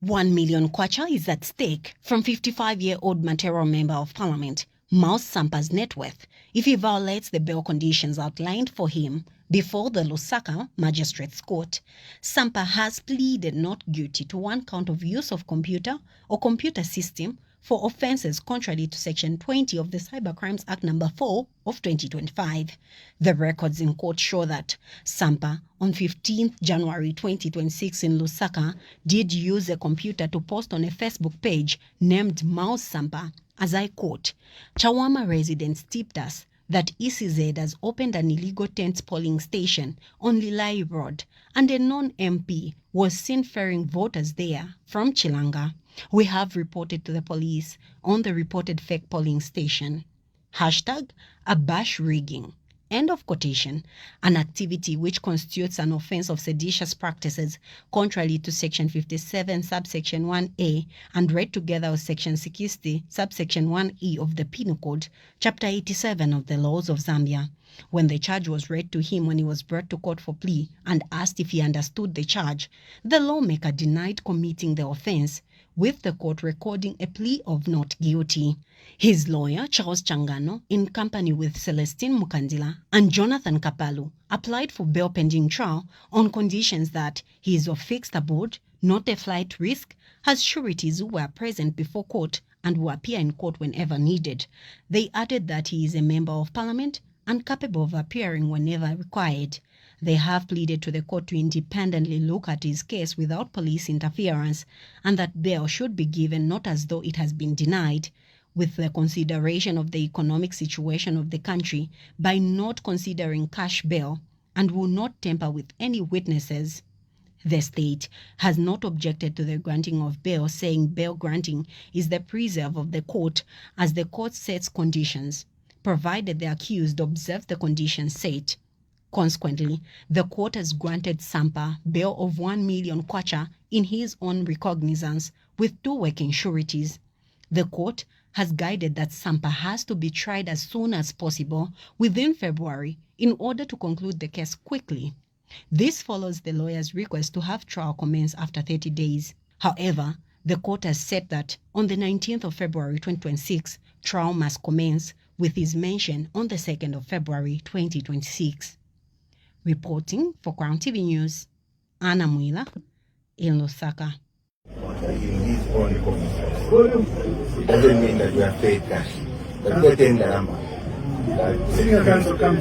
1 million kwacha is at stake from 55-year-old Matero Member of Parliament, Miles Sampa's net worth, if he violates the bail conditions outlined for him before the Lusaka Magistrates Court. Sampa has pleaded not guilty to one count of use of computer or computer system for offences contrary to Section 20 of the Cybercrimes Act No. 4 of 2025. The records in court show that Sampa, on 15th January 2026 in Lusaka, did use a computer to post on a Facebook page named Miles Sampa. As I quote, "Chawama residents tipped us that ECZ has opened an illegal tent polling station on Lilai Road, and a non-MP was seen ferrying voters there from Chilanga. We have reported to the police on the reported fake polling station. Hashtag Abash rigging." End of quotation. An activity which constitutes an offence of seditious practices contrary to Section 57, subsection 1A, and read together with Section 60, subsection 1E of the Penal Code, Chapter 87 of the Laws of Zambia. When the charge was read to him when he was brought to court for plea and asked if he understood the charge, the lawmaker denied committing the offence, with the court recording a plea of not guilty. His lawyer, Charles Changano, in company with Celestine Mukandila and Jonathan Kapalu, applied for bail pending trial on conditions that he is of fixed abode, not a flight risk, has sureties who were present before court and will appear in court whenever needed. They added that he is a member of parliament and capable of appearing whenever required. They have pleaded to the court to independently look at his case without police interference, and that bail should be given not as though it has been denied, with the consideration of the economic situation of the country, by not considering cash bail, and will not tamper with any witnesses. The state has not objected to the granting of bail, saying bail granting is the preserve of the court, as the court sets conditions, provided the accused observe the conditions set. Consequently, the court has granted Sampa bail of 1 million kwacha in his own recognizance with 2 working sureties. The court has guided that Sampa has to be tried as soon as possible within February in order to conclude the case quickly. This follows the lawyer's request to have trial commence after 30 days. However, the court has said that on the 19th of February 2026, trial must commence, with his mention on the 2nd of February 2026. Reporting for Crown TV News, Anna Mwila in Lusaka. In his own commission. It doesn't mean that we are paid cash. But we attend the number. Senior counsel come.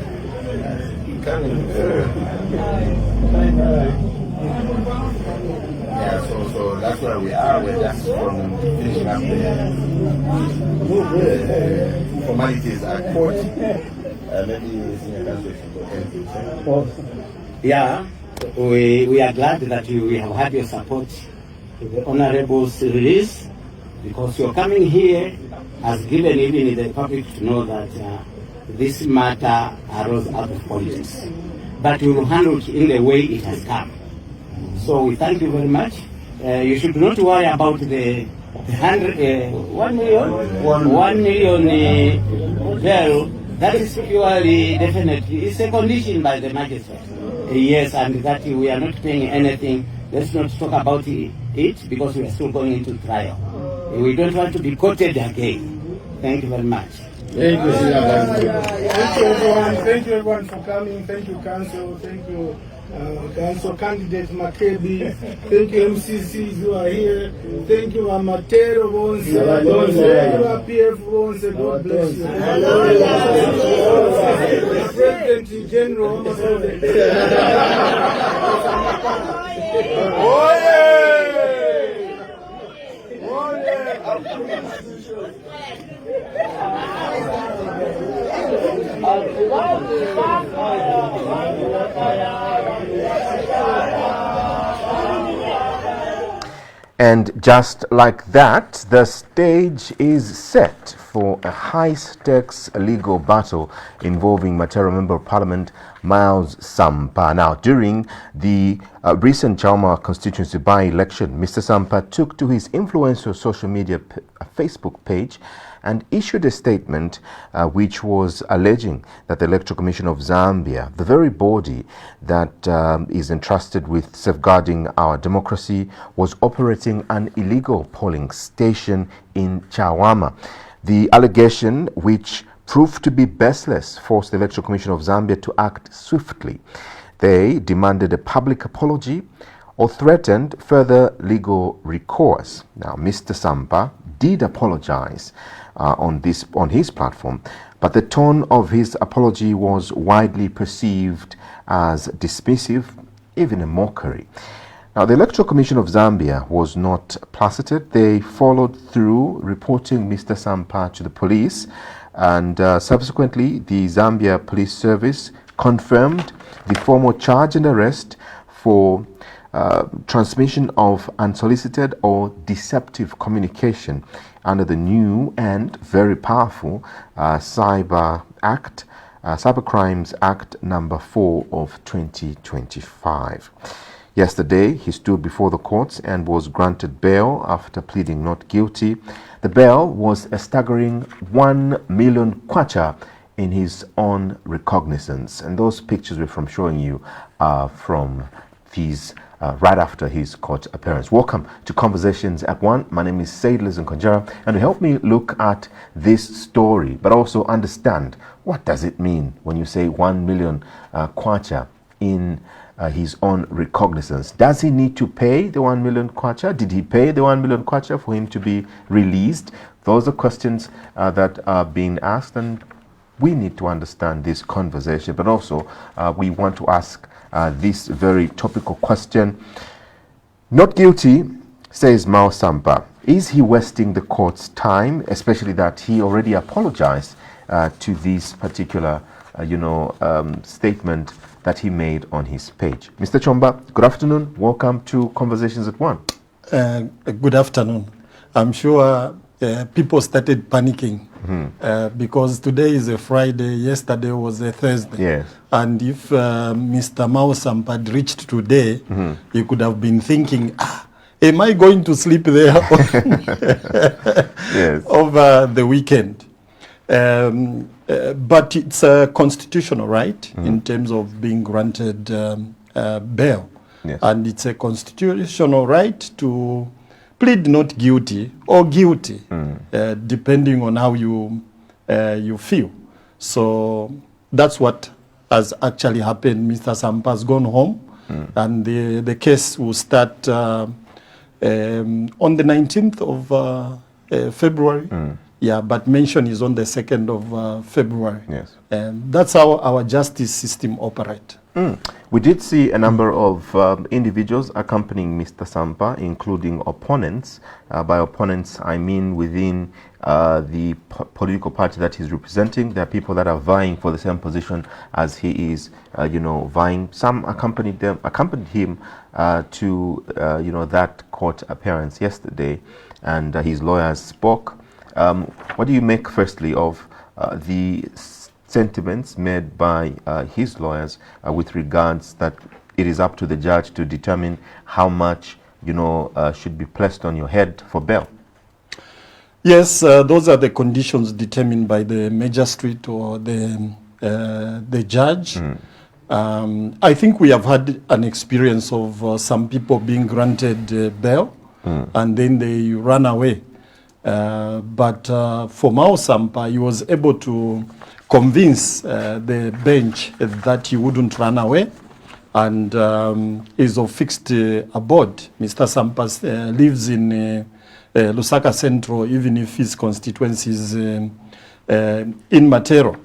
Yeah, so that's where we are. We're just finishing up the formalities at court. Maybe senior counsel should go ahead. Yeah, we are glad that we have had your support to the Honorable's release, because your coming here has given even the public to know that this matter arose out of politics. But we will handle it in the way it has come. So we thank you very much. You should not worry about the 1 million bail. That is purely, definitely, it's a condition by the magistrate. Yes, and that we are not paying anything. Let's not talk about it because we are still going into trial. We don't want to be quoted again. Thank you very much. Thank you, Thank you, everyone. Thank you, everyone, for coming. Thank you, Council. Thank you, Council Candidate Makebi. Thank you, MCCs who are here. Thank you, Amatero Bonse. Thank you, PF Bonse. God bless you. President General. And just like that, the stage is set for a high-stakes legal battle involving Matero Member of Parliament Miles Sampa. Now, during the recent Chalma constituency by-election, Mr. Sampa took to his influential social media Facebook page and issued a statement which was alleging that the Electoral Commission of Zambia, the very body that is entrusted with safeguarding our democracy, was operating an illegal polling station in Chawama. The allegation, which proved to be baseless, forced the Electoral Commission of Zambia to act swiftly. They demanded a public apology or threatened further legal recourse. Now, Mr. Sampa did apologize on his platform, but the tone of his apology was widely perceived as dismissive, even a mockery. Now, the Electoral Commission of Zambia was not placated. They followed through, reporting Mr. Sampa to the police, and subsequently the Zambia Police Service confirmed the formal charge and arrest for transmission of unsolicited or deceptive communication under the new and very powerful Cyber Crimes Act number 4 of 2025. Yesterday, he stood before the courts and was granted bail after pleading not guilty. The bail was a staggering 1 million kwacha in his own recognizance. And those pictures we're from showing you are from these right after his court appearance. Welcome to Conversations at 1. My name is Said Lizenkonjara, and to help me look at this story, but also understand what does it mean when you say 1 million kwacha in his own recognizance. Does he need to pay the 1 million kwacha? Did he pay the 1 million kwacha for him to be released? Those are questions that are being asked, and we need to understand this conversation, but also we want to ask this very topical question. Not guilty, says Miles Sampa. Is he wasting the court's time, especially that he already apologized to this particular statement that he made on his page? Mr. Chomba, good afternoon. Welcome to Conversations at 1. Good afternoon. I'm sure people started panicking because today is a Friday, yesterday was a Thursday. Yes. And if Mr. Miles Sampa had reached today, he could have been thinking, am I going to sleep there Yes. over the weekend? But it's a constitutional right in terms of being granted bail. Yes. And it's a constitutional right to plead not guilty or guilty, depending on how you feel. So that's what has actually happened. Mr. Sampa has gone home, and the case will start on the 19th of February. Yeah, but mention is on the 2nd of February. Yes. And that's how our justice system operates. We did see a number of individuals accompanying Mr. Sampa, including opponents. By opponents, I mean within the political party that he's representing. There are people that are vying for the same position as he is, vying. Some accompanied him to, that court appearance yesterday, and his lawyers spoke. What do you make, firstly, of the sentiments made by his lawyers with regards that it is up to the judge to determine how much should be placed on your head for bail? Yes, those are the conditions determined by the magistrate or the judge. I think we have had an experience of some people being granted bail and then they run away. But for Miles Sampa, he was able to convince the bench that he wouldn't run away and is of fixed abode. Mr. Sampa lives in Lusaka Central, even if his constituency is in Matero.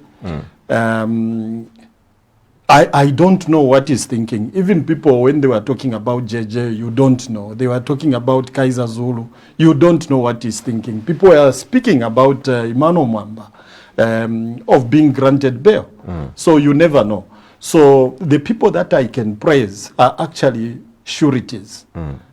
I don't know what he's thinking. Even people, when they were talking about JJ, you don't know. They were talking about Kaiser Zulu. You don't know what he's thinking. People are speaking about Emmanuel Mwamba of being granted bail. So you never know. So the people that I can praise are actually sureties.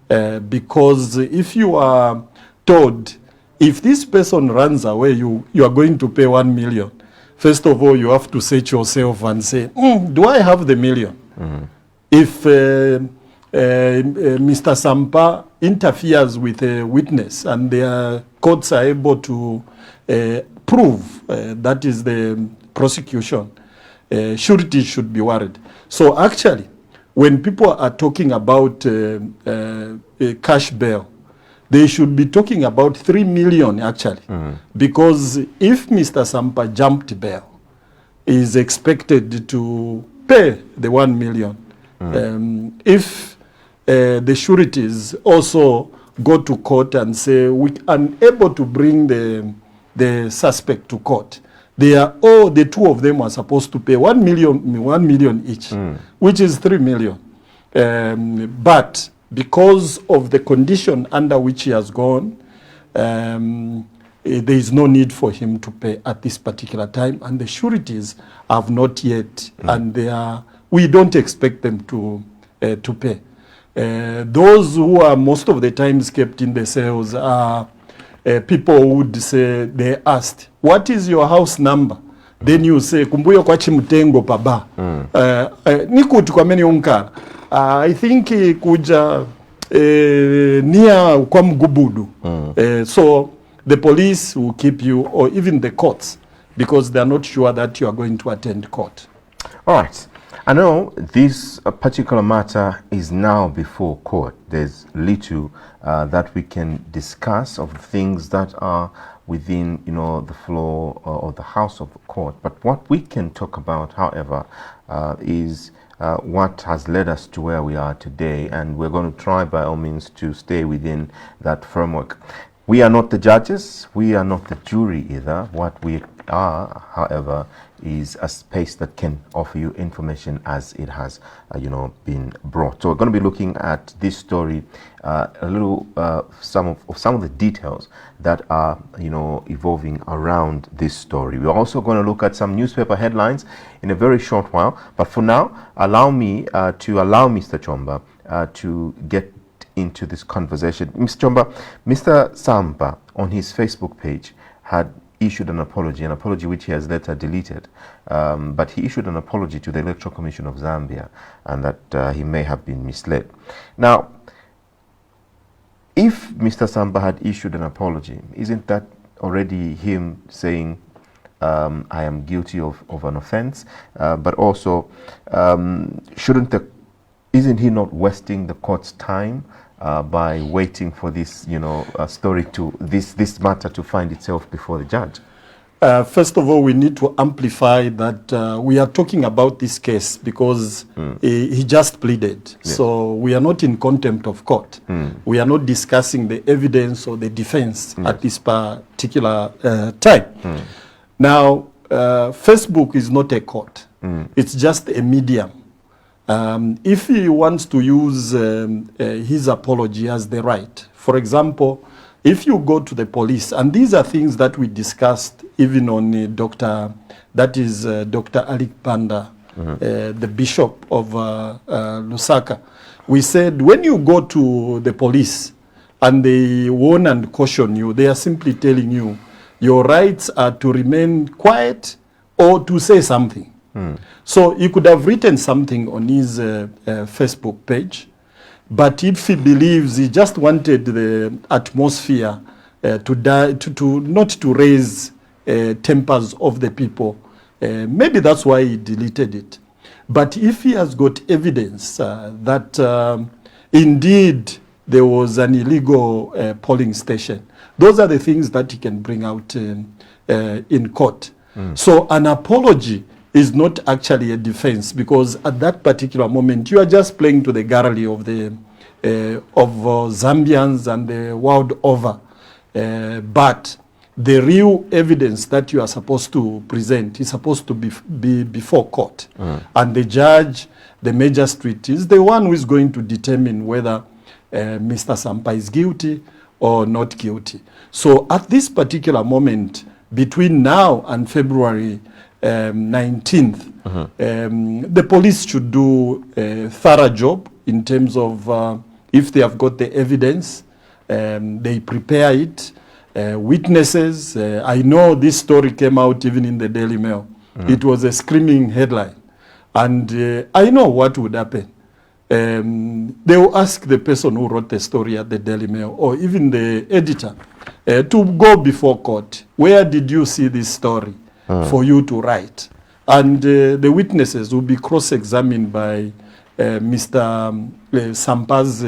Because if you are told, if this person runs away, you are going to pay 1 million, first of all, you have to search yourself and say, do I have the million? If Mr. Sampa interferes with a witness and their courts are able to prove that is the prosecution, surety should be worried. So actually, when people are talking about a cash bail, they should be talking about 3 million actually, because if Mr. Sampa jumped bail, he is expected to pay the 1 million. If the sureties also go to court and say we are unable to bring the suspect to court, the two of them are supposed to pay 1 million each, which is 3 million. But because of the condition under which he has gone, there is no need for him to pay at this particular time, and the sureties have not yet, and we don't expect them to pay. Those who are most of the times kept in the cells are people who would say, they asked, what is your house number? Then you say, kumbuyo kwa chimutengo paba. Nikuti kwa meni unkara. I think kuja near kwa mgubudu. So the police will keep you, or even the courts, because they are not sure that you are going to attend court. All right. I know this particular matter is now before court. There's little that we can discuss of things that are within, the floor of the house of the court. But what we can talk about, however, is what has led us to where we are today, and we're going to try by all means to stay within that framework. We are not the judges, we are not the jury either. What we are, however, is a space that can offer you information as it has, been brought. So we're going to be looking at this story, a little, some of the details that are, evolving around this story. We're also going to look at some newspaper headlines in a very short while. But for now, allow Mr. Chomba to get into this conversation. Mr. Chomba, Mr. Sampa on his Facebook page had issued an apology which he has later deleted. But he issued an apology to the Electoral Commission of Zambia, and that he may have been misled. Now, if Mr. Sampa had issued an apology, isn't that already him saying, I am guilty of an offense? But also, isn't he not wasting the court's time by waiting for this, story this matter to find itself before the judge? First of all, we need to amplify that we are talking about this case because he just pleaded. Yes. So we are not in contempt of court. We are not discussing the evidence or the defense at this particular time. Now, Facebook is not a court. It's just a medium. If he wants to use his apology as the right, for example, if you go to the police, and these are things that we discussed even on Dr. Ali Panda, the bishop of Lusaka, we said when you go to the police and they warn and caution you, they are simply telling you your rights are to remain quiet or to say something. So he could have written something on his Facebook page, but if he believes he just wanted the atmosphere not to raise tempers of the people, maybe that's why he deleted it. But if he has got evidence that indeed there was an illegal polling station, those are the things that he can bring out in court. So an apology is not actually a defense, because at that particular moment you are just playing to the gallery of the Zambians and the world over. But the real evidence that you are supposed to present is supposed to be before court. And the judge, the magistrate, is the one who is going to determine whether Mr. Sampa is guilty or not guilty. So at this particular moment, between now and February 19th, the police should do a thorough job in terms of if they have got the evidence, they prepare it. witnesses. I know this story came out even in the Daily Mail. It was a screaming headline. And I know what would happen. They will ask the person who wrote the story at the Daily Mail, or even the editor, to go before court. Where did you see this story for you to write? And the witnesses will be cross-examined by Mr. Sampa's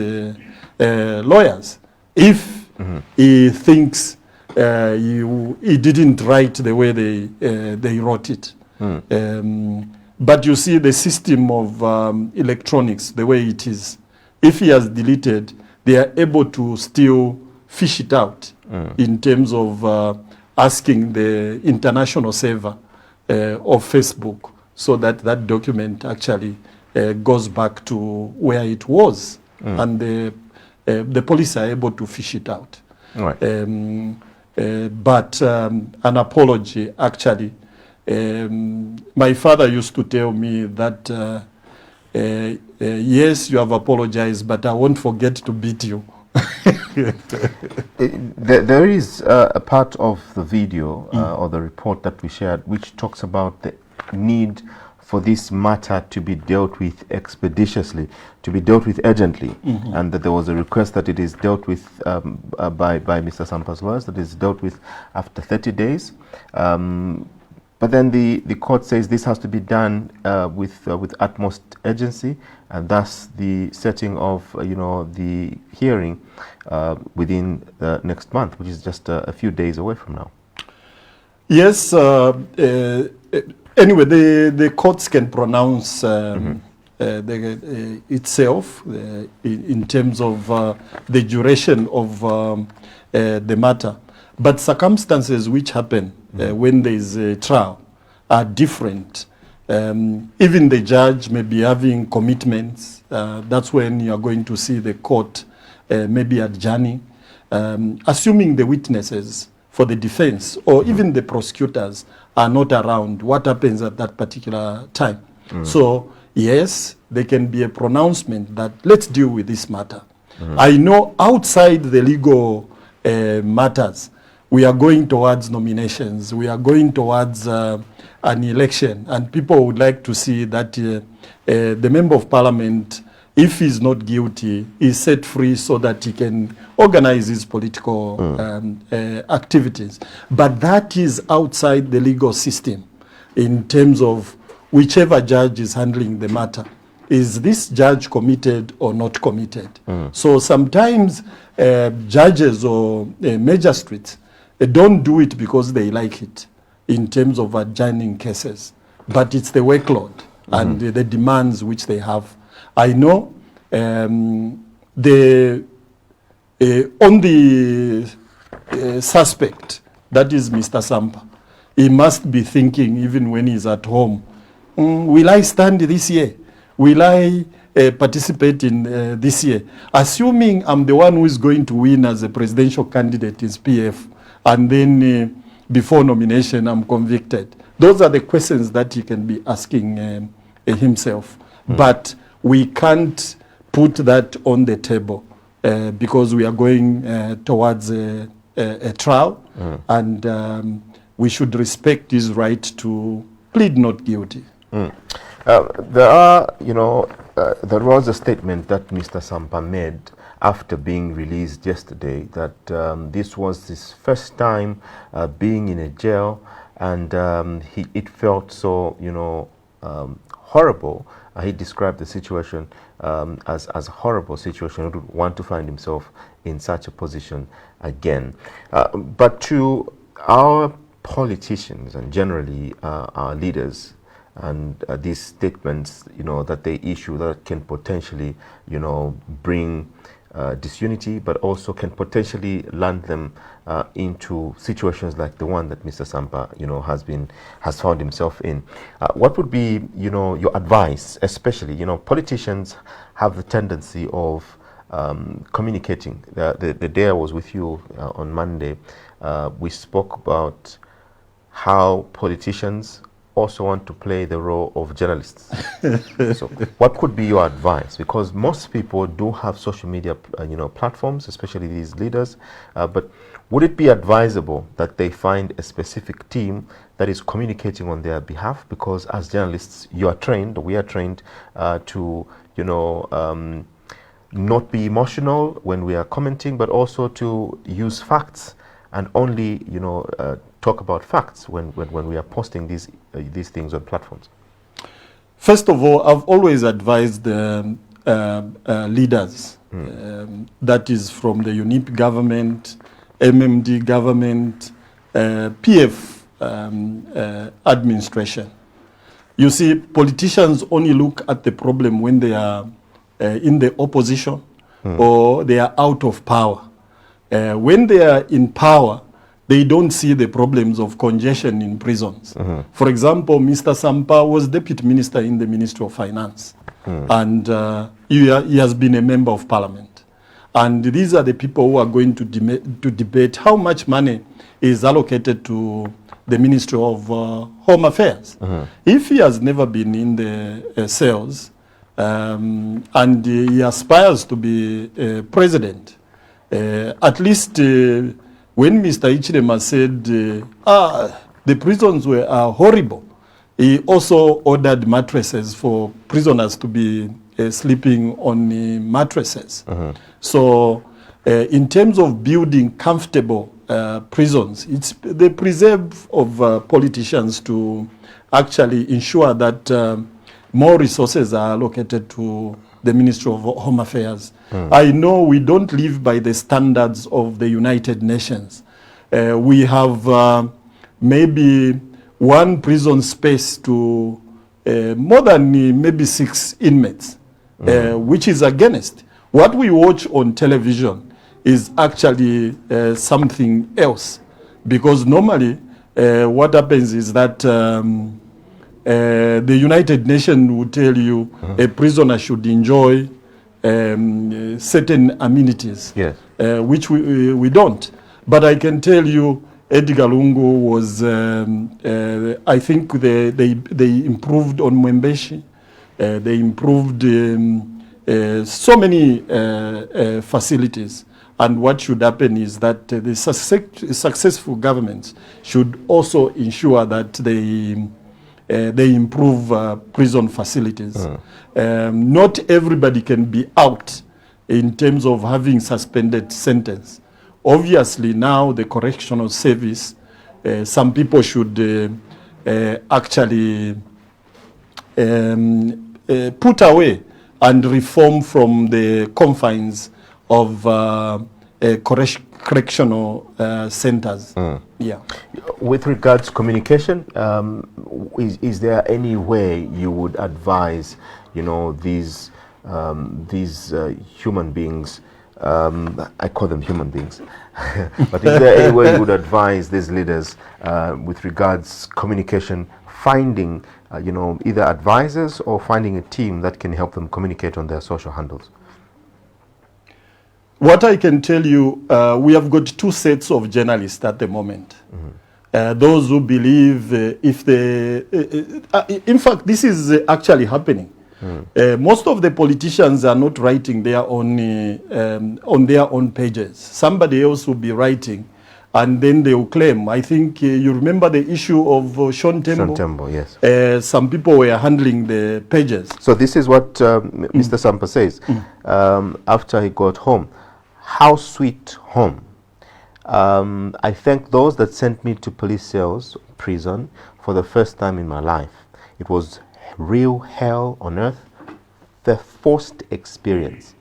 lawyers. If he thinks he didn't write the way they wrote it. But you see the system of electronics, the way it is, if he has deleted, they are able to still fish it out in terms of asking the international server of Facebook, so that that document actually goes back to where it was. And the police are able to fish it out. Right. But an apology, actually, my father used to tell me that, yes, you have apologized, but I won't forget to beat you. There is a part of the video or the report that we shared which talks about the need for this matter to be dealt with expeditiously, to be dealt with urgently, and that there was a request that it is dealt with by Mr. Sampa's lawyers, that is dealt with after 30 days. But then the court says this has to be done with utmost urgency, and thus the setting of the hearing within next month, which is just a few days away from now. Yes. Anyway, the courts can pronounce itself in terms of the duration of the matter, but circumstances which happen when there is a trial are different. Even the judge may be having commitments. That's when you are going to see the court maybe adjourning, assuming the witnesses for the defense or even the prosecutors are not around. What happens at that particular time? So yes, there can be a pronouncement that let's deal with this matter. I know outside the legal matters, we are going towards nominations. We are going towards an election, and people would like to see that the member of parliament, if he's not guilty, is set free so that he can organize his political activities. But that is outside the legal system in terms of whichever judge is handling the matter. Is this judge committed or not committed? So sometimes judges or magistrates don't do it because they like it in terms of adjourning cases, but it's the workload and the demands which they have. I know on the suspect, that is Mr. Sampa, he must be thinking even when he's at home, will I stand this year? Will I participate in this year? Assuming I'm the one who is going to win as a presidential candidate in PF, and then before nomination I'm convicted. Those are the questions that he can be asking himself. But we can't put that on the table because we are going towards a trial, and we should respect his right to plead not guilty. There was a statement that Mr. Sampa made after being released yesterday that this was his first time being in a jail, and it felt so horrible. He described the situation as a horrible situation. He would want to find himself in such a position again. But to our politicians and generally our leaders, and these statements, that they issue that can potentially, bring disunity, but also can potentially land them into situations like the one that Mr. Sampa, has found himself in. What would be, your advice, especially, politicians have the tendency of communicating. The day I was with you on Monday, we spoke about how politicians also want to play the role of journalists. So what could be your advice? Because most people do have social media platforms, especially these leaders, but would it be advisable that they find a specific team that is communicating on their behalf? Because as journalists, we are trained to not be emotional when we are commenting, but also to use facts and only talk about facts when we are posting these things on platforms. First of all, I've always advised leaders, that is from the UNIP government, MMD government, PF administration. You see, politicians only look at the problem when they are in the opposition or they are out of power. When they are in power, they don't see the problems of congestion in prisons. For example, Mr. Sampa was deputy minister in the Ministry of Finance, and he has been a member of parliament. And these are the people who are going to debate how much money is allocated to the Ministry of Home Affairs. If he has never been in the cells, and he aspires to be president, at least when Mr. Ichirema said, the prisons were horrible, he also ordered mattresses for prisoners to be sleeping on mattresses. So in terms of building comfortable prisons, it's the preserve of politicians to actually ensure that more resources are allocated to the Ministry of Home Affairs. I know we don't live by the standards of the United Nations. We have maybe one prison space to more than maybe 6 inmates, which is against. What we watch on television is actually something else, because normally what happens is that the United Nations would tell you a prisoner should enjoy certain amenities, yes, which we don't. But I can tell you, Edgar Lungu was, I think they improved on Mwembeshi. They improved so many facilities. And what should happen is that the successful governments should also ensure that they improve prison facilities. Not everybody can be out in terms of having suspended sentence. Obviously, now the correctional service, some people should actually put away and reform from the confines of correctional centers. Yeah. With regards to communication, is there any way you would advise, these human beings? I call them human beings, but is there any way you would advise these leaders with regards communication, finding, either advisors or finding a team that can help them communicate on their social handles? What I can tell you, we have got 2 sets of journalists at the moment. Those who believe if they... in fact, this is actually happening. Most of the politicians are not writing their own, on their own pages. Somebody else will be writing, and then they will claim. I think you remember the issue of Sean Tembo? Sean Tembo, yes. Some people were handling the pages. So this is what Mr. Sampa says after he got home. How sweet home. I thank those that sent me to police cells, prison, for the first time in my life. It was real hell on earth, the forced experience.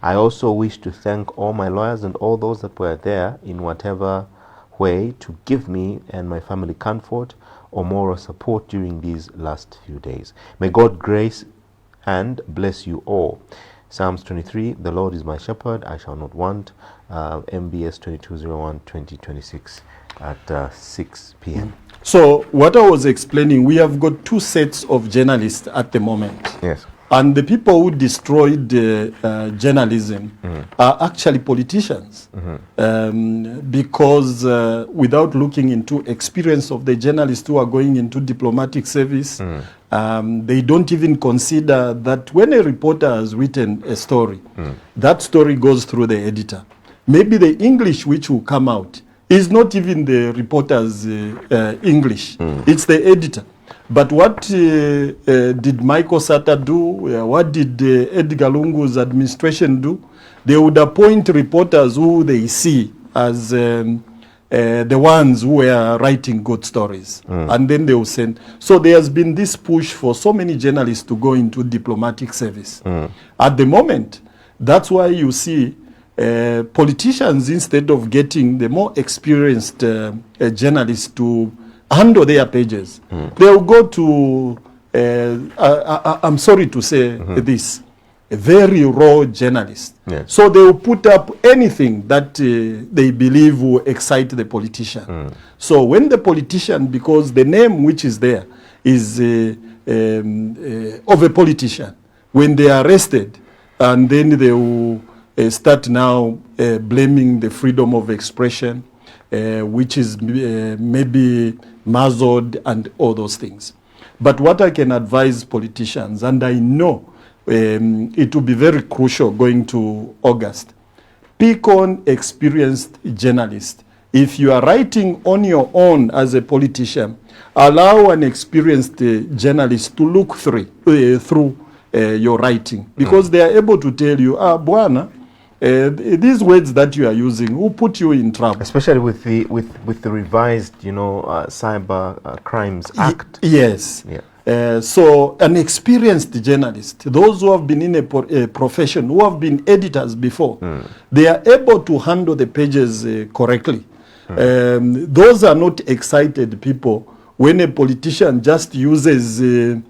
I also wish to thank all my lawyers and all those that were there in whatever way to give me and my family comfort or moral support during these last few days. May God grace and bless you all. Psalms 23, the Lord is my shepherd, I shall not want. MBS 2201-2026 at 6 p.m. So what I was explaining, we have got 2 sets of journalists at the moment. Yes. And the people who destroyed journalism are actually politicians. Because without looking into experience of the journalists who are going into diplomatic service, they don't even consider that when a reporter has written a story, that story goes through the editor. Maybe the English which will come out is not even the reporter's English. It's the editor. But what did Michael Sata do? What did Edgar Lungu's administration do? They would appoint reporters who they see as the ones who were writing good stories. And then they will send. So there has been this push for so many journalists to go into diplomatic service. At the moment, that's why you see politicians, instead of getting the more experienced journalists to handle their pages, they'll go to, I'm sorry to say this, a very raw journalist. Yes. So they will put up anything that they believe will excite the politician. So when the politician, because the name which is there is of a politician, when they are arrested, and then they will start now blaming the freedom of expression, which is maybe muzzled and all those things. But what I can advise politicians, and I know it will be very crucial going to August, pick on experienced journalists. If you are writing on your own as a politician, allow an experienced journalist to look through your writing, because they are able to tell you, Bwana, these words that you are using will put you in trouble. Especially with the revised, Cyber Crimes Act. Yes. Yeah. So an experienced journalist, those who have been in a profession, who have been editors before, they are able to handle the pages correctly. Those are not excited people. When a politician just uses, I'm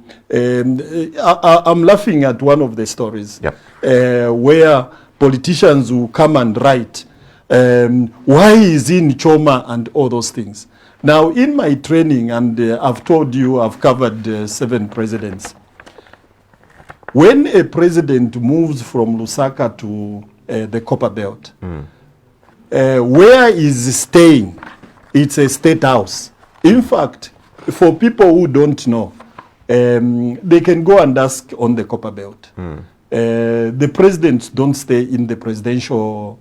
laughing at one of the stories, where politicians will come and write, why is he in Choma and all those things. Now, in my training, and I've told you I've covered 7 presidents. When a president moves from Lusaka to the Copper Belt, where is staying? It's a state house. In fact, for people who don't know, they can go and ask on the Copper Belt. The presidents don't stay in the presidential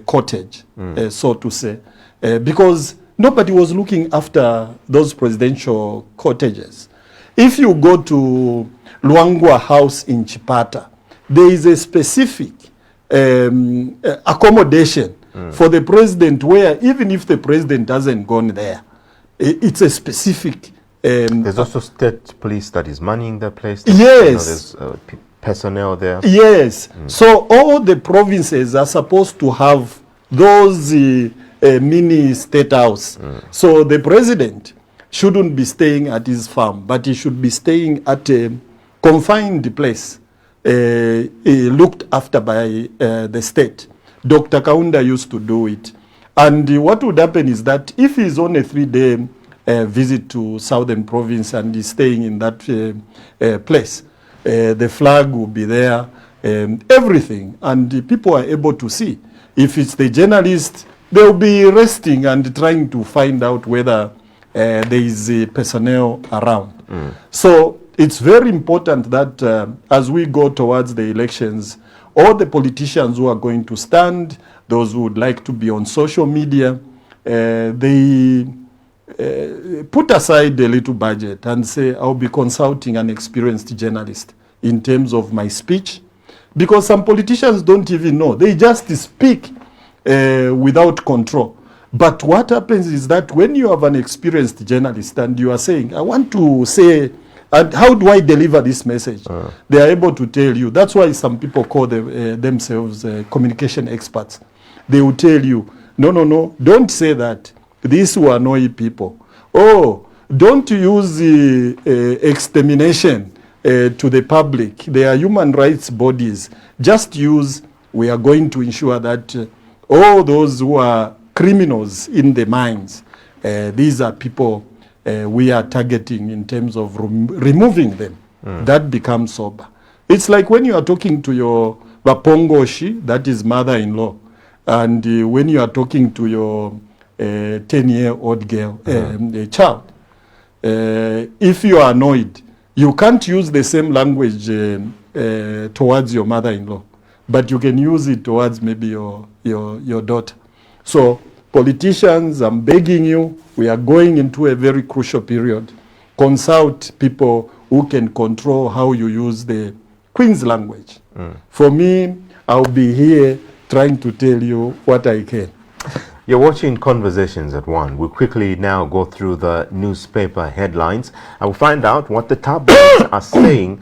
cottage, so to say, because nobody was looking after those presidential cottages. If you go to Luangwa House in Chipata, there is a specific accommodation for the president, where even if the president hasn't gone there, it's a specific. There's also state police that is manning the place. Yes. There's personnel there. Yes. So all the provinces are supposed to have those mini state house. So the president shouldn't be staying at his farm, but he should be staying at a confined place, looked after by the state. Dr. Kaunda used to do it. And what would happen is that if he's on a 3-day visit to Southern Province and he's staying in that place, the flag will be there, everything. And the people are able to see. If it's the journalist, they'll be resting and trying to find out whether there is personnel around. So it's very important that as we go towards the elections, all the politicians who are going to stand, those who would like to be on social media, they put aside a little budget and say, I'll be consulting an experienced journalist in terms of my speech. Because some politicians don't even know. They just speak without control. But what happens is that when you have an experienced journalist and you are saying, I want to say, and how do I deliver this message? They are able to tell you. That's why some people call themselves communication experts. They will tell you, no, don't say that. These will annoy people. Oh, don't use extermination to the public. They are human rights bodies. Just use, we are going to ensure that all those who are criminals in the mines, these are people we are targeting in terms of removing them that becomes sober. It's like when you are talking to your Wapongoshi, that is mother-in-law, and when you are talking to your 10-year-old girl, a child, if you are annoyed, you can't use the same language towards your mother-in-law, but you can use it towards maybe your daughter. So politicians, I'm begging you, we are going into a very crucial period. Consult people who can control how you use the Queen's language. For me, I'll be here trying to tell you what I can. You're watching Conversations at 1. We'll quickly now go through the newspaper headlines and we'll find out what the tabloids are saying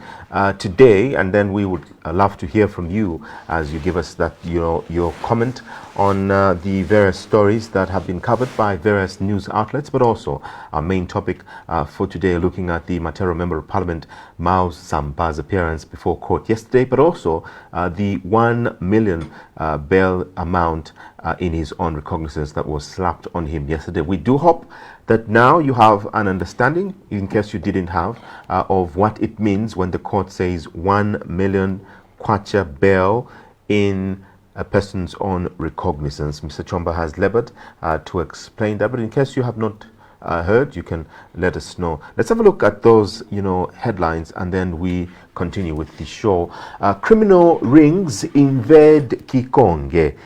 today, and then we would love to hear from you as you give us that, your comment on the various stories that have been covered by various news outlets, but also our main topic for today, looking at the Matero Member of Parliament Miles Sampa's appearance before court yesterday, but also the 1 million bail amount in his own recognizance that was slapped on him yesterday. We do hope that now you have an understanding, in case you didn't have, of what it means when the court says 1 million kwacha bail in a person's own recognizance. Mr. Chomba has labored to explain that, but in case you have not heard, you can let us know. Let's have a look at those, headlines, and then we continue with the show. Criminal rings invade Kikonge.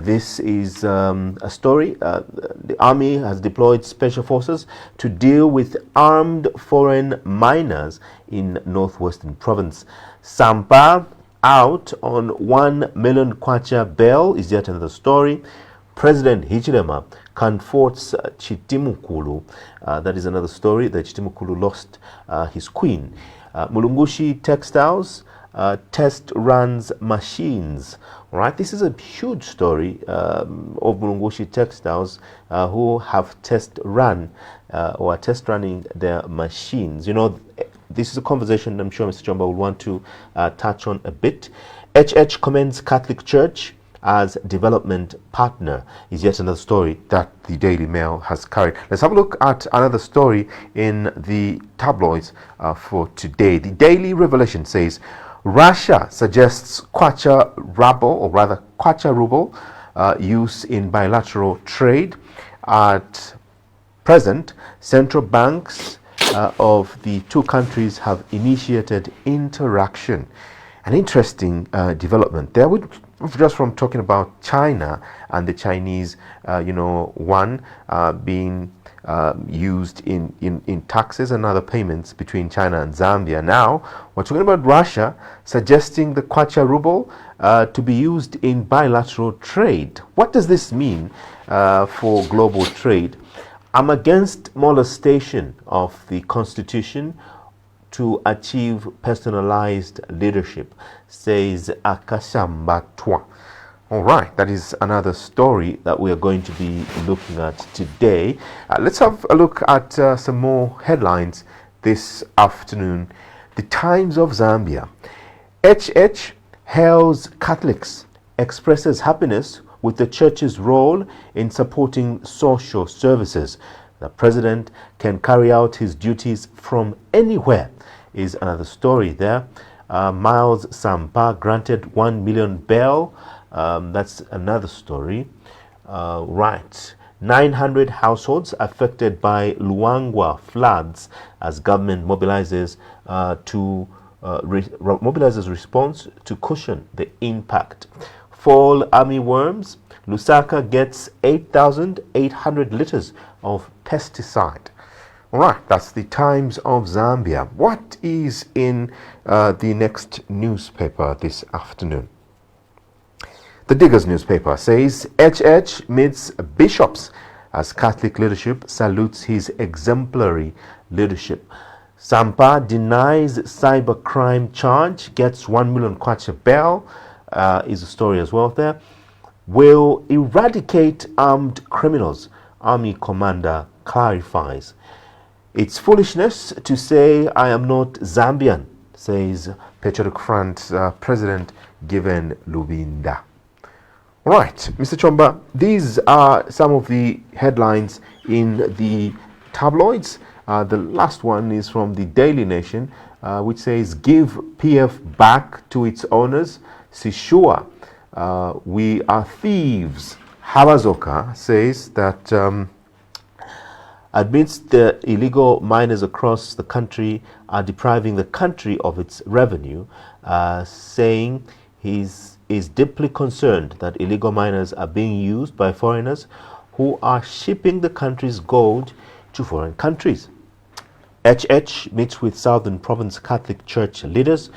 This is a story. The army has deployed special forces to deal with armed foreign miners in northwestern province. Sampa out on 1 million kwacha bail is yet another story. President Hichilema comforts Chitimukulu. That is another story, that Chitimukulu lost his queen. Mulungushi Textiles test runs machines. All right, this is a huge story of Mulungushi Textiles who have test run or are test running their machines. This is a conversation I'm sure Mr. Chomba will want to touch on a bit. HH commends Catholic Church as development partner is yet another story that the Daily Mail has carried. Let's have a look at another story in the tabloids for today. The Daily Revelation says Russia suggests kwacha ruble use in bilateral trade. At present, central banks of the two countries have initiated interaction. An interesting development there. Just from talking about China and the Chinese, yuan being used in taxes and other payments between China and Zambia. Now we're talking about Russia suggesting the kwacha ruble to be used in bilateral trade. What does this mean for global trade? I'm against molestation of the Constitution to achieve personalized leadership, says Akashambatwa. All right, that is another story that we are going to be looking at today. Let's have a look at some more headlines this afternoon. The Times of Zambia. HH hails Catholics, expresses happiness with the church's role in supporting social services. The president can carry out his duties from anywhere is another story there. Miles Sampa granted 1 million bail. That's another story. Right. 900 households affected by Luangwa floods as government mobilizes response to cushion the impact. Fall armyworms. Lusaka gets 8,800 liters of pesticide. All right, that's the Times of Zambia. What is in the next newspaper this afternoon? The Diggers newspaper says HH meets bishops as Catholic leadership salutes his exemplary leadership. Sampa denies cybercrime charge, gets 1 million kwacha bail, is a story as well there. Will eradicate armed criminals, Army commander clarifies. It's foolishness to say I am not Zambian, says Patriotic Front President Given Lubinda. All right, Mr. Chomba, these are some of the headlines in the tabloids. The last one is from the Daily Nation. which says, give PF back to its owners. Sishua, we are thieves. Habazoka says that amidst the illegal miners across the country are depriving the country of its revenue, saying he's deeply concerned that illegal miners are being used by foreigners who are shipping the country's gold to foreign countries. HH meets with Southern Province Catholic Church leaders.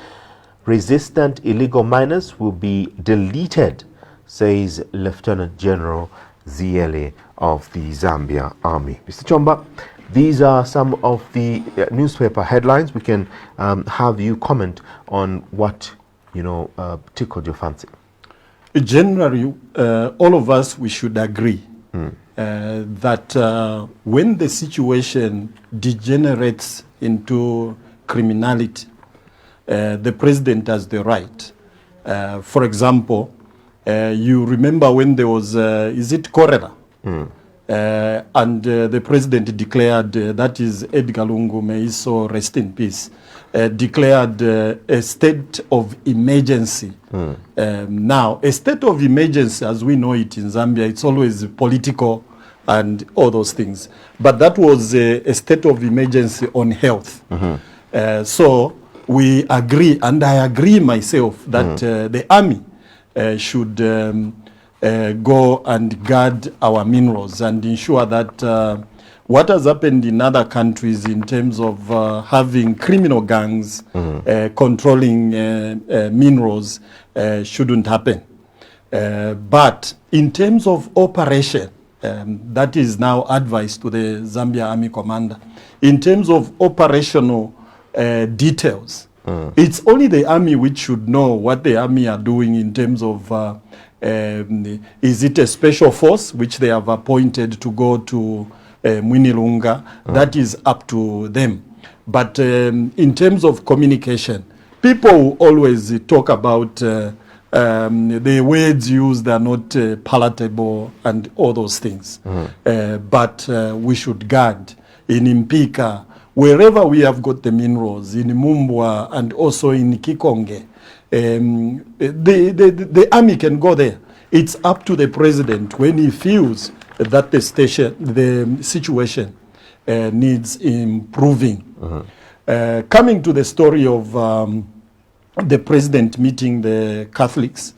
Resistant illegal miners will be deleted, says Lieutenant General Ziele of the Zambia Army. Mr. Chomba, these are some of the newspaper headlines. We can have you comment on what tickled your fancy. Generally, all of us, we should agree that when the situation degenerates into criminality, the president has the right. For example, you remember when there was, is it cholera? And the president declared, that is Edgar Lungu, may he so rest in peace, declared a state of emergency. Now, a state of emergency, as we know it in Zambia, it's always political and all those things. But that was a state of emergency on health. So we agree, and I agree myself, that the army should go and guard our minerals and ensure that what has happened in other countries in terms of having criminal gangs controlling minerals shouldn't happen. But in terms of operation, that is now advice to the Zambia Army Commander. In terms of operational details, it's only the army which should know what the army are doing in terms of is it a special force which they have appointed to go to Mwinilunga? That is up to them. But in terms of communication, people always talk about the words used are not palatable and all those things. But we should guard in Impika, wherever we have got the minerals, in Mumbwa and also in Kikonge. The army can go there. It's up to the president when he feels that the situation needs improving. Coming to the story of the president meeting the Catholics,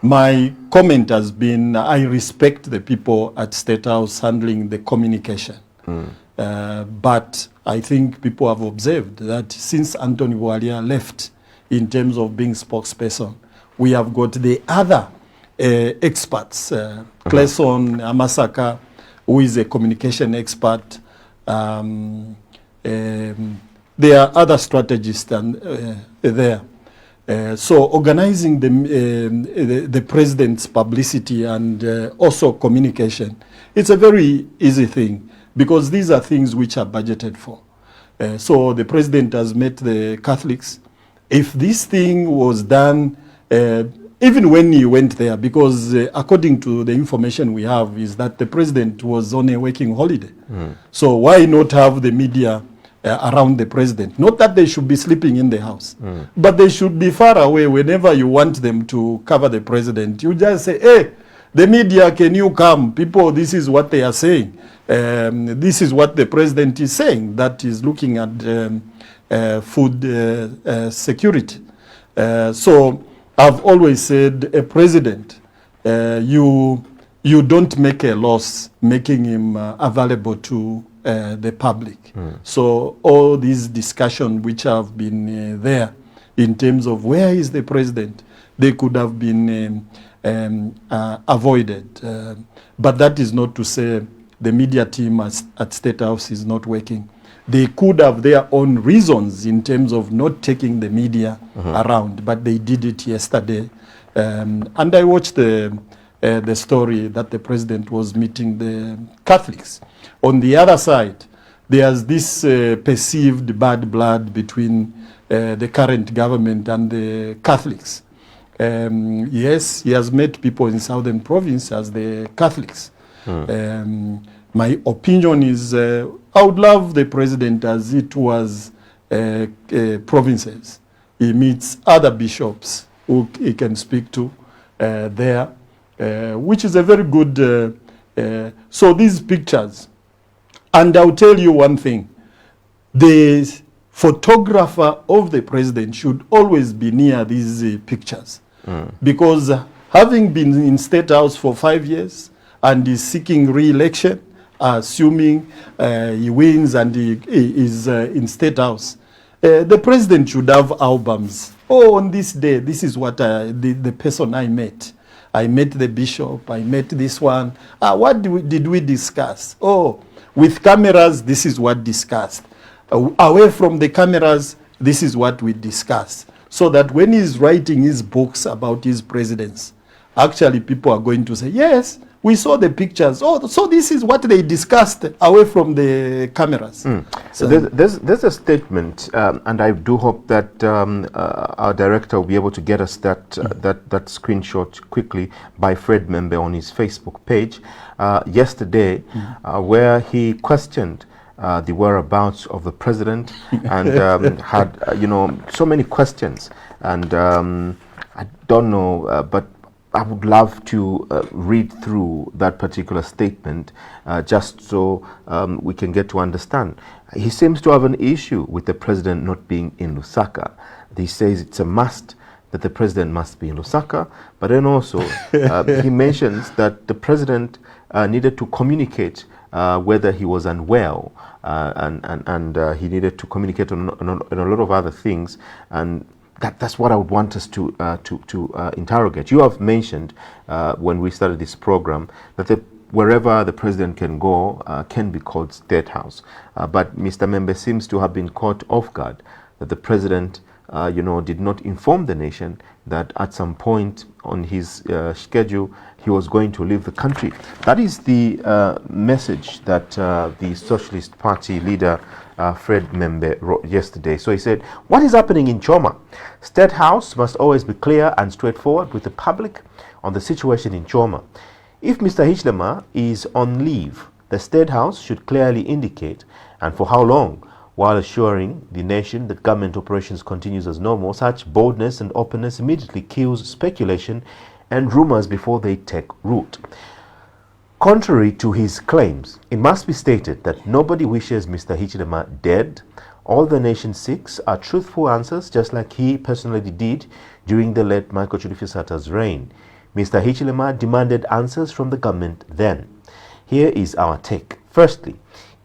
my comment has been, I respect the people at State House handling the communication. But I think people have observed that since Anthony Bwalia left in terms of being spokesperson, we have got the other experts, Clayson Amasaka, who is a communication expert. There are other strategists there. So organizing the president's publicity and also communication, it's a very easy thing because these are things which are budgeted for. So the president has met the Catholics. If this thing was done, even when he went there, because according to the information we have, is that the president was on a working holiday. So why not have the media around the president? Not that they should be sleeping in the house, but they should be far away. Whenever you want them to cover the president, you just say, hey, the media, can you come? People, this is what they are saying. This is what the president is saying, that is looking at food security. So I've always said, a president, you don't make a loss making him available to the public. So all these discussions which have been there in terms of where is the president, they could have been avoided. But that is not to say the media team at State House is not working. They could have their own reasons in terms of not taking the media around, but they did it yesterday. And I watched the story that the president was meeting the Catholics. On the other side, there's this perceived bad blood between the current government and the Catholics. Yes, he has met people in Southern Province as the Catholics. My opinion is I would love the president, as it was provinces. He meets other bishops who he can speak to there, which is a very good. So these pictures, and I'll tell you one thing: the photographer of the president should always be near these pictures, because having been in State House for 5 years and is seeking re-election, assuming he wins and he is in State House, the president should have albums. Oh, on this day, this is what the person I met. I met the bishop, I met this one. What did we discuss? Oh, with cameras, this is what discussed. Away from the cameras, this is what we discussed. So that when he's writing his books about his presidents, actually people are going to say, yes, we saw the pictures. Oh, so this is what they discussed away from the cameras. So there's a statement, and I do hope that our director will be able to get us that that screenshot quickly, by Fred Membe on his Facebook page yesterday, where he questioned the whereabouts of the president and had so many questions, and I don't know, but I would love to read through that particular statement just so we can get to understand. He seems to have an issue with the president not being in Lusaka. He says it's a must that the president must be in Lusaka, but then also he mentions that the president needed to communicate whether he was unwell, and he needed to communicate on a lot of other things, and that's what I would want us to interrogate. You have mentioned when we started this program that wherever the president can go can be called State House, but Mr. Membe seems to have been caught off guard that the president did not inform the nation that at some point on his schedule he was going to leave the country. That is the message that the Socialist Party leader Fred Membe wrote yesterday. So he said, what is happening in Choma? State House must always be clear and straightforward with the public on the situation in Choma. If Mr. Hichilema is on leave, the State House should clearly indicate, and for how long, while assuring the nation that government operations continues as normal. Such boldness and openness immediately kills speculation and rumors before they take root. Contrary to his claims, it must be stated that nobody wishes Mr. Hichilema dead. All the nation seeks are truthful answers, just like he personally did during the late Michael Chudifisata's reign. Mr. Hichilema demanded answers from the government then. Here is our take. Firstly,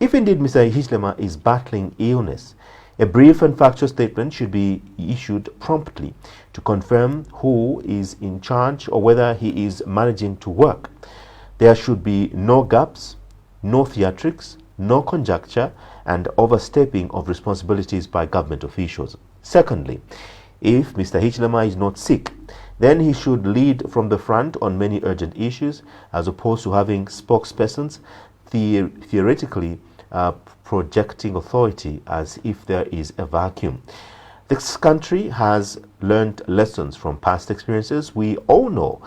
if indeed Mr. Hichilema is battling illness, a brief and factual statement should be issued promptly to confirm who is in charge or whether he is managing to work. There should be no gaps, no theatrics, no conjecture, and overstepping of responsibilities by government officials. Secondly, if Mr. Hichilema is not sick, then he should lead from the front on many urgent issues, as opposed to having spokespersons theoretically projecting authority as if there is a vacuum. This country has learned lessons from past experiences. We all know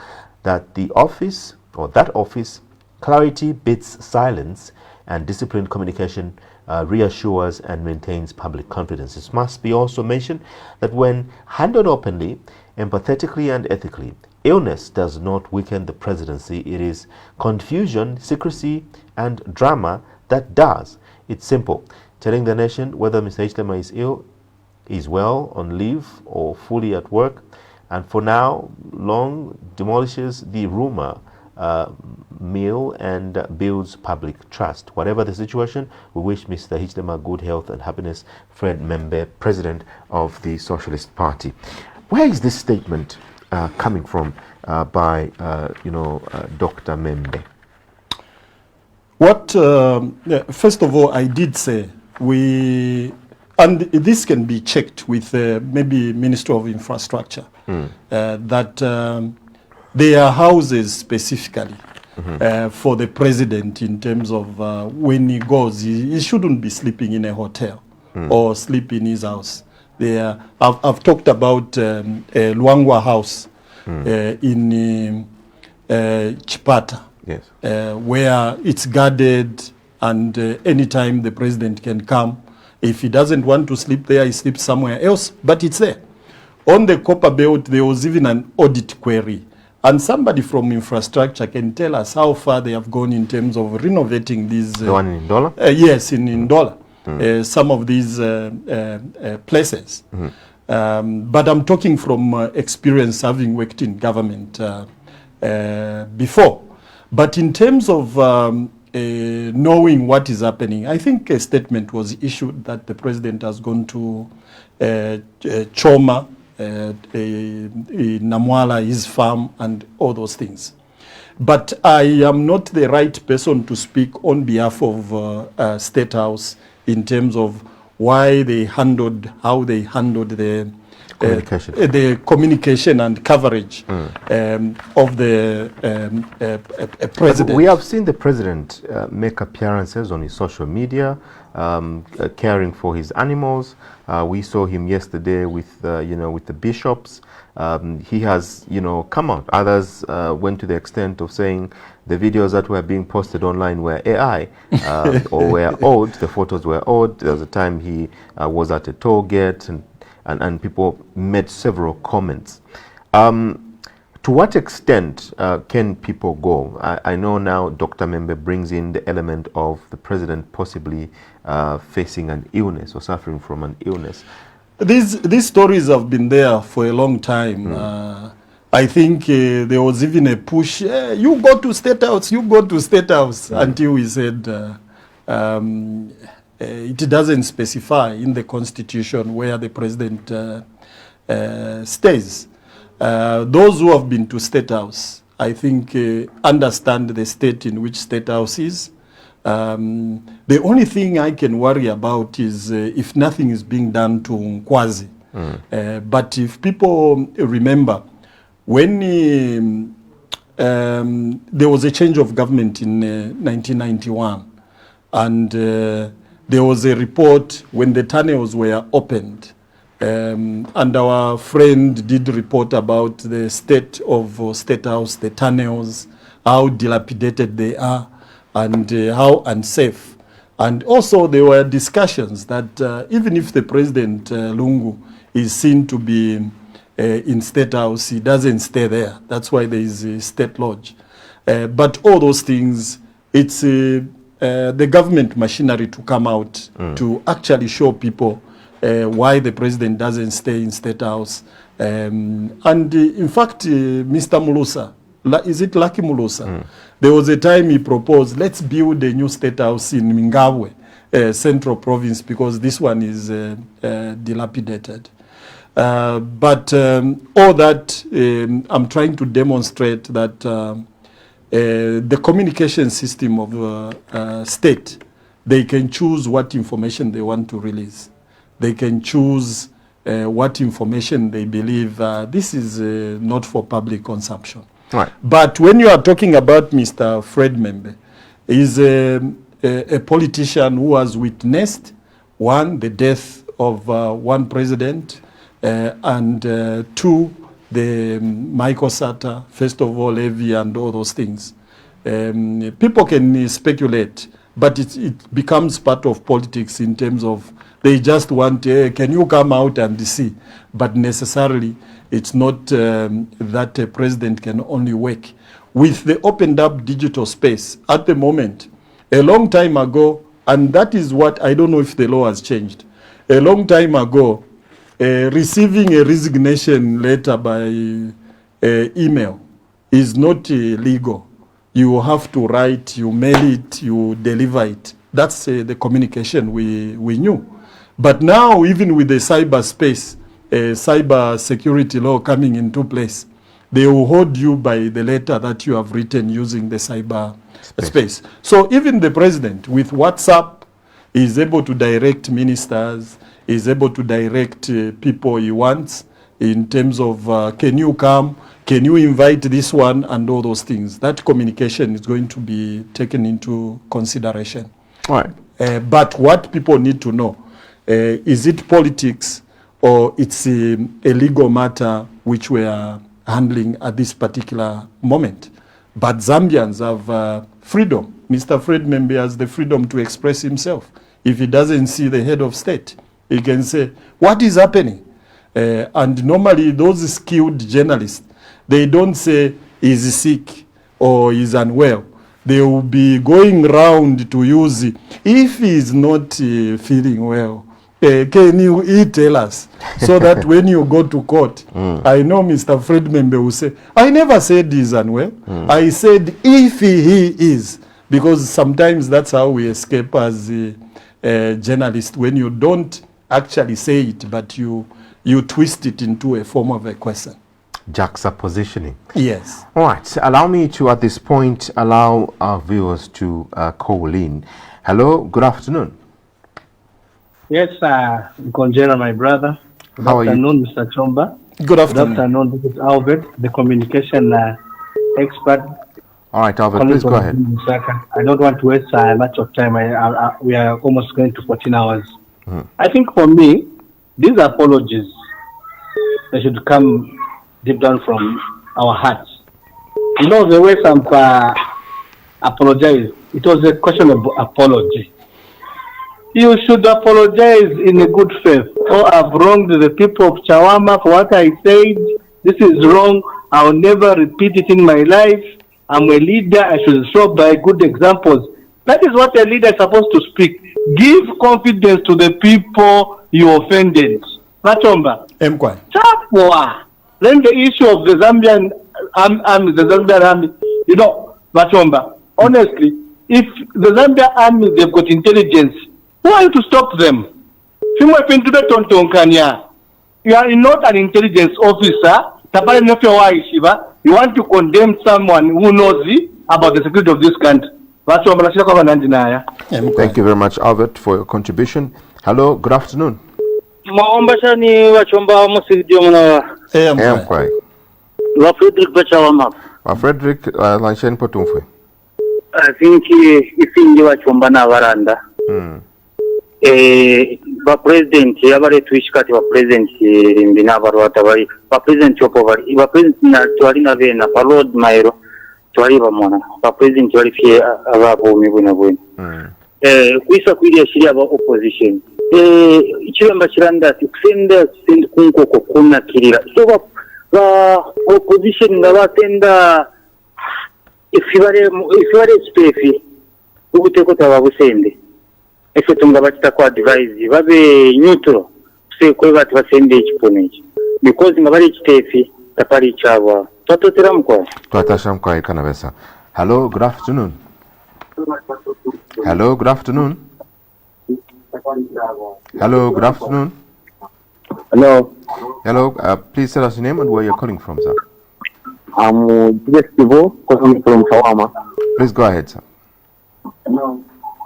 that the office, or that office, clarity beats silence, and disciplined communication reassures and maintains public confidence. It must be also mentioned that when handled openly, empathetically and ethically, illness does not weaken the presidency. It is confusion, secrecy and drama that does. It's simple. Telling the nation whether Mr. Hichilema is ill, is well, on leave or fully at work, and for now long demolishes the rumor mill and builds public trust. Whatever the situation, we wish Mr. Hichilema good health and happiness. Fred Membe, President of the Socialist Party. Where is this statement coming from by Dr. Membe? What first of all, I did say and this can be checked with maybe Minister of Infrastructure, that there are houses specifically for the president in terms of when he goes, he shouldn't be sleeping in a hotel or sleep in his house. I've talked about Luangwa House in Chipata, Yes. where it's guarded and anytime the president can come. If he doesn't want to sleep there, he sleeps somewhere else, but it's there. On the copper belt, there was even an audit query. And somebody from infrastructure can tell us how far they have gone in terms of renovating these. The one in Ndola? Yes, in Ndola. Some of these places. But I'm talking from experience, having worked in government before. But in terms of knowing what is happening, I think a statement was issued that the president has gone to Choma, Namwala, his farm, and all those things. But I am not the right person to speak on behalf of State House in terms of how they handled the communication and coverage of the president. We have seen the president make appearances on his social media, caring for his animals. We saw him yesterday with with the bishops. He has come out. Others went to the extent of saying the videos that were being posted online were AI or were odd. The photos were odd. There was a time he was at a toll gate and people made several comments. To what extent can people go? I know now Dr. Membe brings in the element of the president possibly facing an illness or suffering from an illness. These stories have been there for a long time. I think there was even a push, you go to State House, until we said it doesn't specify in the Constitution where the president stays. Those who have been to State House, I think, understand the state in which State House is. The only thing I can worry about is if nothing is being done to Nkwazi. But if people remember, when there was a change of government in 1991, and there was a report when the tunnels were opened, and our friend did report about the state of State House, the tunnels, how dilapidated they are, and how unsafe. And also there were discussions that even if the President Lungu is seen to be in State House, he doesn't stay there. That's why there is a State Lodge. But all those things, it's the government machinery to come out to actually show people why the president doesn't stay in State House. And in fact, Mr. Mulusa, is it Lucky Mulusa? There was a time he proposed, let's build a new State House in Mingawe, Central Province, because this one is dilapidated. But all that, I'm trying to demonstrate that the communication system of state, they can choose what information they want to release. They can choose what information they believe this is not for public consumption. Right. But when you are talking about Mr. Fred Membe, he's a politician who has witnessed, one, the death of one president, and two, the Michael Sata, first of all, Levy, and all those things. People can speculate, but it becomes part of politics in terms of they just want, can you come out and see? But necessarily, it's not that a president can only work. With the opened up digital space, at the moment, a long time ago, and that is what, I don't know if the law has changed. A long time ago, receiving a resignation letter by email is not legal. You have to write, you mail it, you deliver it. That's the communication we knew. But now, even with the cyberspace, cyber security law coming into place, they will hold you by the letter that you have written using the cyber space. So even the president with WhatsApp is able to direct ministers, is able to direct people he wants in terms of can you come, can you invite this one, and all those things. That communication is going to be taken into consideration. All right. But what people need to know, is it politics or it's a legal matter which we are handling at this particular moment? But Zambians have freedom. Mr. Fred Membe has the freedom to express himself. if he doesn't see the head of state, he can say, what is happening? And normally those skilled journalists, they don't say he's sick or he's unwell. They will be going round to use, if he's not feeling well, can you tell us? So that when you go to court, I know Mr. Fred Membe will say, I never said he's unwell. I said if he is. Because sometimes that's how we escape as journalists, when you don't actually say it, but you twist it into a form of a question. Juxtapositioning. Yes. All right. Allow me to, at this point, allow our viewers to call in. Hello. Good afternoon. Yes, Gonjera, my brother. Good How are you? afternoon, Mr. Chomba. Good afternoon. Good afternoon, this is Albert, the communication expert. All right, Albert, please go ahead. I don't want to waste much of time. We are almost going to 14 hours. I think for me, these apologies, they should come deep down from our hearts. You know, the way Sampa apologized, it was a question of apology. You should apologize in a good faith. Oh, I've wronged the people of Chawama for what I said. This is wrong. I'll never repeat it in my life. I'm a leader. I should show by good examples. That is what a leader is supposed to speak. Give confidence to the people you offended. Machomba. Chapwa. Then the issue of the Zambian army, you know, Machomba. Honestly, if the Zambian army, they've got intelligence, who are you to stop them? You are not an intelligence officer. You want to condemn someone who knows about the security of this country. Thank you very much, Albert, for your contribution. Hello, good afternoon. Frederick, I think if you are Chomba Navaranda, the president, the president in the Navarro, the president Chopovari, the president Tuarina Vena, followed Mairo, Tuariva Mona, the president Tuarifia Arabo Mibunawin. Quisa Quidia Shiraba opposition. Chilamba Chiranda, Senda, Send Kunko Kuna Kirira. So the opposition Navatenda, if you are a spefy, who would take what I was saying. If you don't advise, you have a neutral, say, what was in the exponent. Because in a very stafy, the Parichava, Totoramco. Totashamko Canavesa. Hello, good afternoon. Hello, good afternoon. Hello, good afternoon. Hello. Hello, please tell us your name and where you're calling from, sir. I'm Jestivo, calling from Kawama. Please go ahead, sir.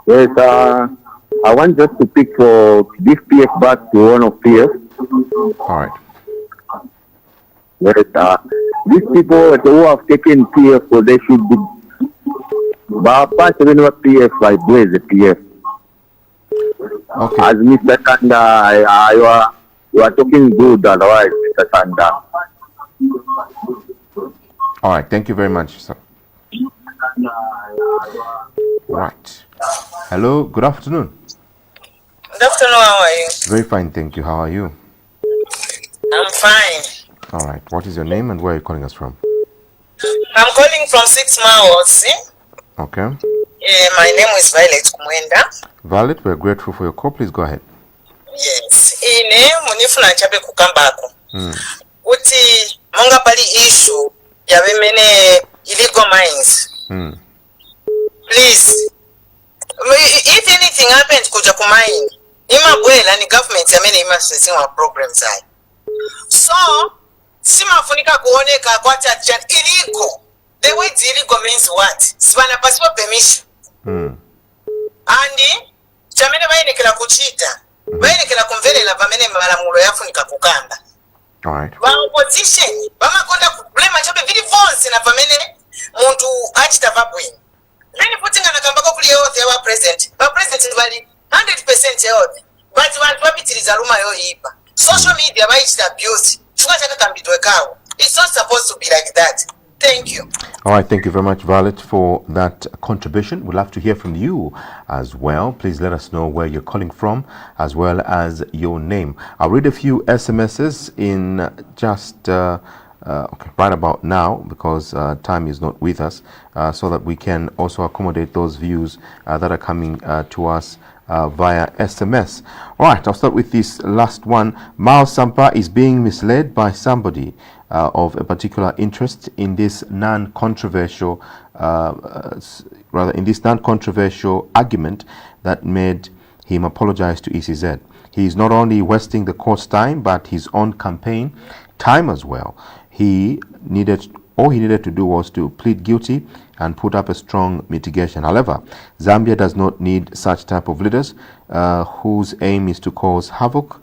Yes, I want just to pick for give PF back to one of PF. All right. Yes, these people who have taken PF, so they should be. But PF, I blame the PF. Okay. As Mr. Kanda, you are talking good, otherwise, Mr. Kanda. All right. Thank you very much, sir. Right. Hello. Good afternoon. Good afternoon. How are you? Very fine, thank you. How are you? I'm fine. All right. What is your name and where are you calling us from? I'm calling from 6 Miles. Okay. My name is Violet Kumwenda. Violet, we're grateful for your call. Please go ahead. Yes. Munifuna chabe kukambako. Uti monga pali issue ya bemene illegal mines. Please. If anything happens kuja kumine, imabwela ni government yamene imasusi wa programs hai. So, simafunika kuoneka kwa chan illegal. The word illegal means what? Sibana pasipo permission. Andi chamene bayinekera kuchita. Bayinekera kumvelela pamene malamulo yafunika kukamba. All right. Ba opposition bamakonda kublema chabe vili vonse na pamene muntu achita vabwini. Many putting an akambako kuli health ya president. Ba president bali 100% health. But abantu babitiriza luma yo ipa. Social media bayita abuse. Chuka chaka kambidwe kawo. It's not supposed to be like that. Thank you. All right, thank you very much, Violet, for that contribution. We'd love to hear from you as well. Please let us know where you're calling from, as well as your name. I'll read a few SMSs in just right about now, because time is not with us, so that we can also accommodate those views that are coming to us via SMS. All right, I'll start with this last one. Miles Sampa is being misled by somebody of a particular interest in this non-controversial, argument that made him apologize to ECZ. He is not only wasting the court's time, but his own campaign time as well. All he needed to do was to plead guilty and put up a strong mitigation. However, Zambia does not need such type of leaders whose aim is to cause havoc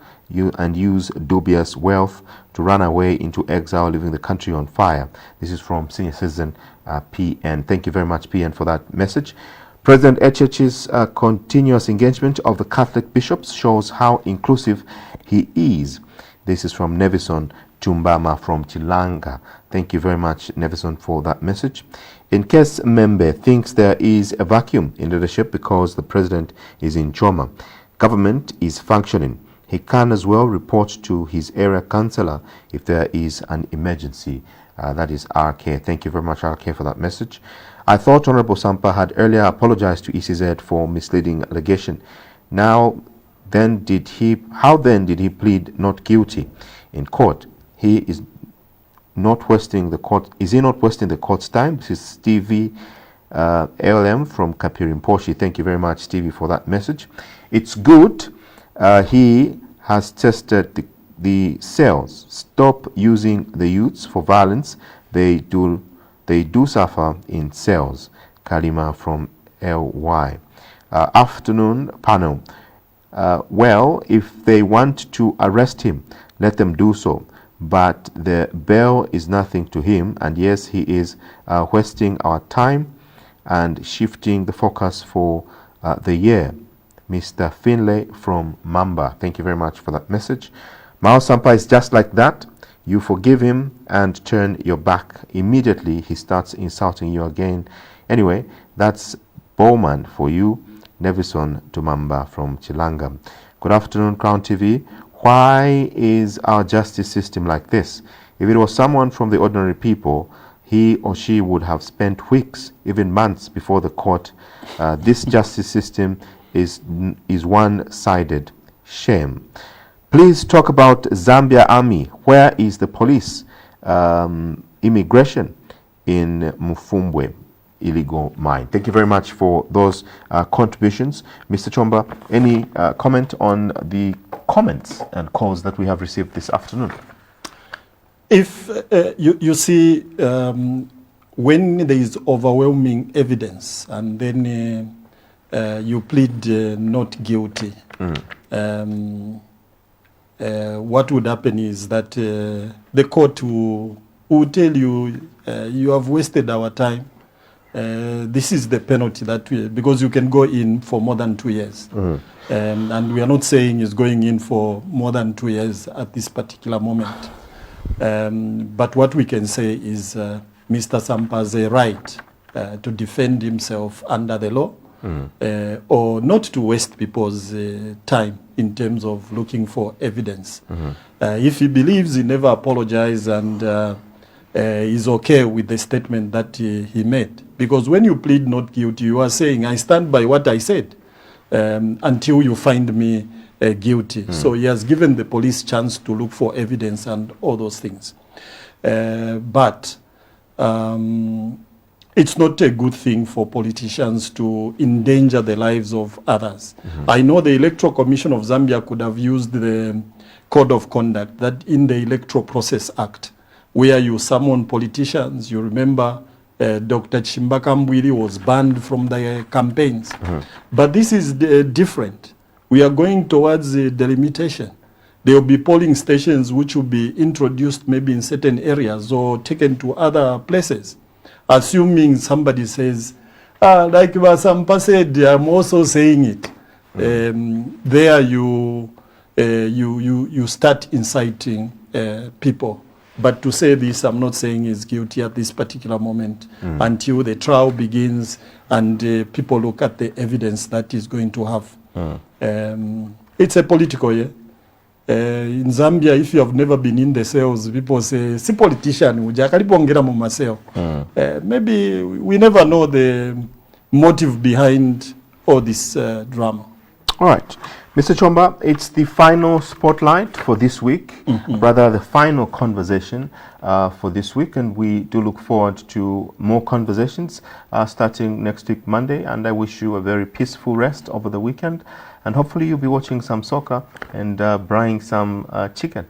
and use dubious wealth to run away into exile, leaving the country on fire. This is from Senior Citizen PN. Thank you very much, PN, for that message. President Echech's continuous engagement of the Catholic bishops shows how inclusive he is. This is from Nevison Tumbama from Chilanga. Thank you very much, Nevison, for that message. In case Membe thinks there is a vacuum in leadership because the president is in Choma, government is functioning. He can as well report to his area councillor if there is an emergency. That is RK. Thank you very much, RK, for that message. I thought Honorable Sampa had earlier apologized to ECZ for misleading allegation. How then did he plead not guilty in court? He is not wasting the court. Is he not wasting the court's time? This is Stevie LM from Kapirimposhi. Thank you very much, Stevie, for that message. It's good. He has tested the cells. Stop using the youths for violence. They do suffer in cells. Kalima from LY. Afternoon panel. Well, if they want to arrest him, let them do so. But the bail is nothing to him. And yes, he is wasting our time and shifting the focus for the year. Mr. Finlay from Mamba. Thank you very much for that message. Miles Sampa is just like that. You forgive him and turn your back. Immediately he starts insulting you again. Anyway, that's Bowman for you. Nevison to Mamba from Chilanga. Good afternoon, Crown TV. Why is our justice system like this? If it was someone from the ordinary people, he or she would have spent weeks, even months before the court. This justice system is one-sided. Shame. Please talk about Zambia Army. Where is the police immigration in Mufumbwe illegal mine? Thank you very much for those contributions. Mr. Chomba, any comment on the comments and calls that we have received this afternoon? If you see, when there is overwhelming evidence and then you plead not guilty, what would happen is that the court will tell you, you have wasted our time. This is the penalty that because you can go in for more than 2 years. And we are not saying he's going in for more than 2 years at this particular moment. But what we can say is Mr. Sampa has a right to defend himself under the law, or not to waste people's time in terms of looking for evidence. If he believes he never apologized and is okay with the statement that he made, because when you plead not guilty, you are saying, I stand by what I said until you find me guilty. So he has given the police chance to look for evidence and all those things. But it's not a good thing for politicians to endanger the lives of others. I know the Electoral Commission of Zambia could have used the Code of Conduct that in the Electoral Process Act, where you summon politicians. You remember Dr. Chimbakambwili was banned from the campaigns. But this is different. We are going towards the delimitation. There will be polling stations which will be introduced maybe in certain areas or taken to other places. Assuming somebody says, like Sampa said, I'm also saying it. There you start inciting people But to say this, I'm not saying he's guilty at this particular moment until the trial begins and people look at the evidence that he's going to have. It's a political, yeah. In Zambia, if you have never been in the cells, people say, si politician, maybe we never know the motive behind all this drama. All right. Mr. Chomba, it's the final spotlight for this week, rather the final conversation for this week, and we do look forward to more conversations starting next week, Monday, and I wish you a very peaceful rest over the weekend, and hopefully you'll be watching some soccer and buying some chicken.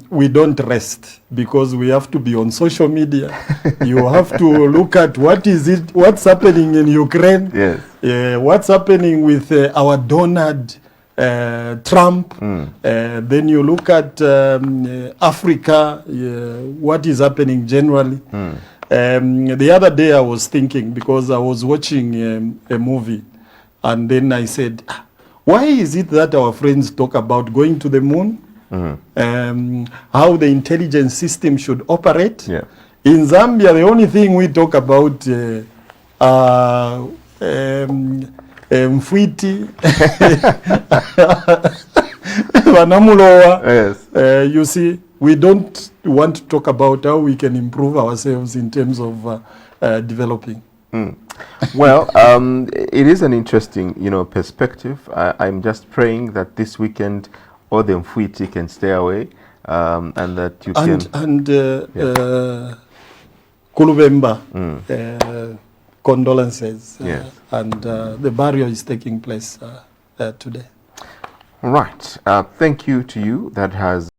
We don't rest because we have to be on social media. You have to look at what's happening in Ukraine. Yes. What's happening with our Donald Trump. Then you look at Africa, what is happening generally. The other day I was thinking, because I was watching a movie, and then I said, why is it that our friends talk about going to the moon? How the intelligence system should operate. Yeah. In Zambia, the only thing we talk about Mfwiti, Vanamulowa. Yes. You see, we don't want to talk about how we can improve ourselves in terms of developing. Well, it is an interesting, perspective. I'm just praying that this weekend all the Mfwiti can stay away, and that you can... Kulubemba, condolences, Yes. and the burial is taking place today. Right. Thank you to you that has...